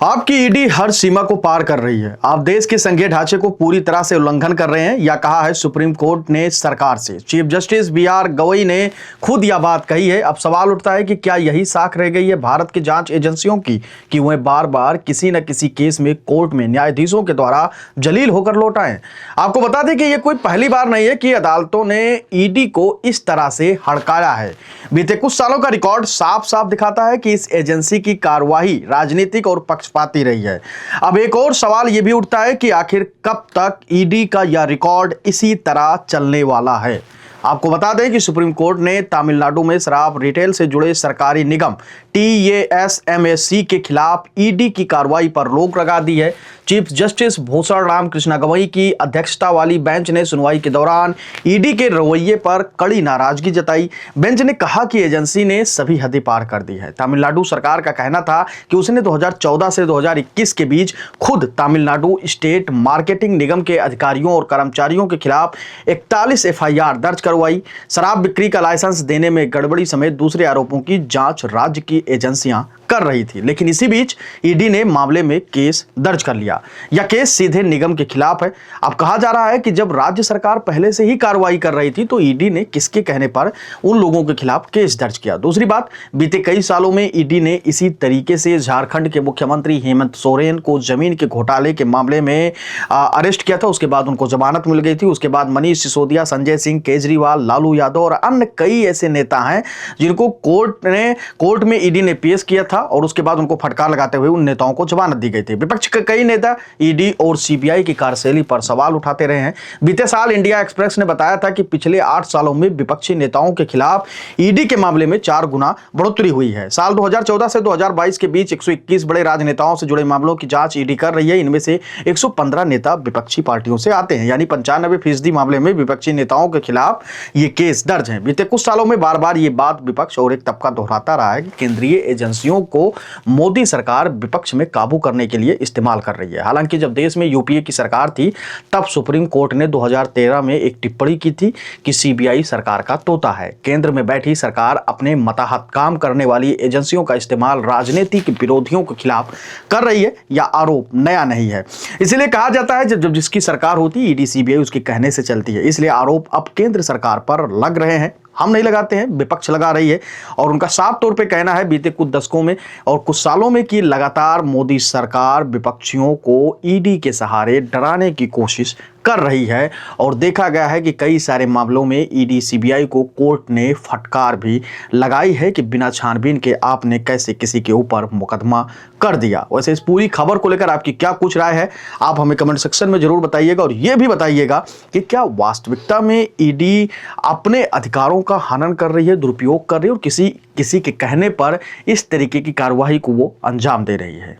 आपकी ईडी हर सीमा को पार कर रही है। आप देश के संघीय ढांचे को पूरी तरह से उल्लंघन कर रहे हैं, या कहा है सुप्रीम कोर्ट ने सरकार से। Chief justice B R. गवई ने खुद यह बात कही है। अब सवाल उठता है कि क्या यही साख रह गई है भारत की जांच एजेंसियों की कि वह बार बार किसी न किसी केस में कोर्ट में न्यायाधीशों के द्वारा जलील होकर लौट आए। आपको बता दें कि यह कोई पहली बार नहीं है कि अदालतों ने ईडी को इस तरह से हड़काया है। बीते कुछ सालों का रिकॉर्ड साफ साफ दिखाता है कि इस एजेंसी की कार्रवाई राजनीतिक और पक्षपाती रही है। अब एक और सवाल यह भी उठता है कि आखिर कब तक ईडी का यह रिकॉर्ड इसी तरह चलने वाला है। आपको बता दें कि सुप्रीम कोर्ट ने तमिलनाडु में शराब रिटेल से जुड़े सरकारी निगम TASMAC के खिलाफ ईडी की कार्रवाई पर रोक लगा दी है। चीफ जस्टिस भूषण राम कृष्णा गवई की अध्यक्षता वाली बेंच ने सुनवाई के दौरान ईडी के रवैये पर कड़ी नाराजगी जताई। बेंच ने कहा कि एजेंसी ने सभी हदें पार कर दी है। तमिलनाडु सरकार का कहना था कि उसने 2014 से 2021 के बीच खुद तमिलनाडु स्टेट मार्केटिंग निगम के अधिकारियों और कर्मचारियों के खिलाफ 41 FIR दर्ज करवाई। शराब बिक्री का लाइसेंस देने में गड़बड़ी समेत दूसरे आरोपों की जांच राज्य की एजेंसियां कर रही थी, लेकिन इसी बीच ईडी ने मामले में केस दर्ज कर लिया। यह केस सीधे निगम के खिलाफ है। अब कहा जा रहा है कि जब राज्य सरकार पहले से ही कार्रवाई कर रही थी तो ईडी ने किसके कहने पर उन लोगों के खिलाफ केस दर्ज किया। दूसरी बात, बीते कई सालों में ईडी ने इसी तरीके से झारखंड के मुख्यमंत्री हेमंत सोरेन को जमीन के घोटाले के मामले में अरेस्ट किया था। उसके बाद उनको जमानत मिल गई थी। उसके बाद मनीष सिसोदिया, संजय सिंह, केजरीवाल, लालू यादव और अन्य कई ऐसे नेता हैं जिनको कोर्ट में ईडी ने पेश किया था और उसके बाद उनको फटकार लगाते हुए उन नेताओं को जमानत दी गई थी। विपक्ष के कई नेता ईडी और सीबीआई की कार्यशैली पर सवाल उठाते रहे हैं। बीते साल इंडिया एक्सप्रेस ने बताया था कि पिछले 8 सालों में विपक्षी नेताओं के खिलाफ ईडी के मामले में 4 गुना बढ़ोतरी हुई है। साल 2014 से 2022 के बीच 121 बड़े राजनेताओं से जुड़े मामलों की जांच ईडी कर रही है। इनमें से 115 नेता विपक्षी पार्टियों से आते हैं, यानी 95% मामले में विपक्षी नेताओं के खिलाफ ये केस दर्ज है। बीते कुछ सालों में बार बार ये बात विपक्ष और एक तबका दोहराता रहा है कि केंद्रीय एजेंसियों को मोदी सरकार विपक्ष में काबू करने के लिए इस्तेमाल कर रही है। हालांकि जब देश में यूपीए की सरकार थी तब सुप्रीम कोर्ट ने 2013 में एक टिप्पणी की थी कि सीबीआई सरकार का तोता है। केंद्र में बैठी सरकार अपने मताहत काम करने वाली एजेंसियों का इस्तेमाल राजनीतिक विरोधियों के खिलाफ कर रही है। यह आरोप नया नहीं है। इसलिए कहा जाता है जब जिसकी सरकार होती है ईडी सीबीआई उसके कहने से चलती है। इसलिए आरोप अब केंद्र सरकार पर लग रहे हैं। हम नहीं लगाते हैं, विपक्ष लगा रही है। और उनका साफ तौर पे कहना है बीते कुछ दशकों में और कुछ सालों में कि लगातार मोदी सरकार विपक्षियों को ईडी के सहारे डराने की कोशिश कर रही है। और देखा गया है कि कई सारे मामलों में ईडी सीबीआई को कोर्ट ने फटकार भी लगाई है कि बिना छानबीन के आपने कैसे किसी के ऊपर मुकदमा कर दिया। वैसे इस पूरी खबर को लेकर आपकी क्या कुछ राय है, आप हमें कमेंट सेक्शन में जरूर बताइएगा। और यह भी बताइएगा कि क्या वास्तविकता में ईडी अपने अधिकारों का हनन कर रही है, दुरुपयोग कर रही है और किसी के कहने पर इस तरीके की कार्रवाई को वो अंजाम दे रही है।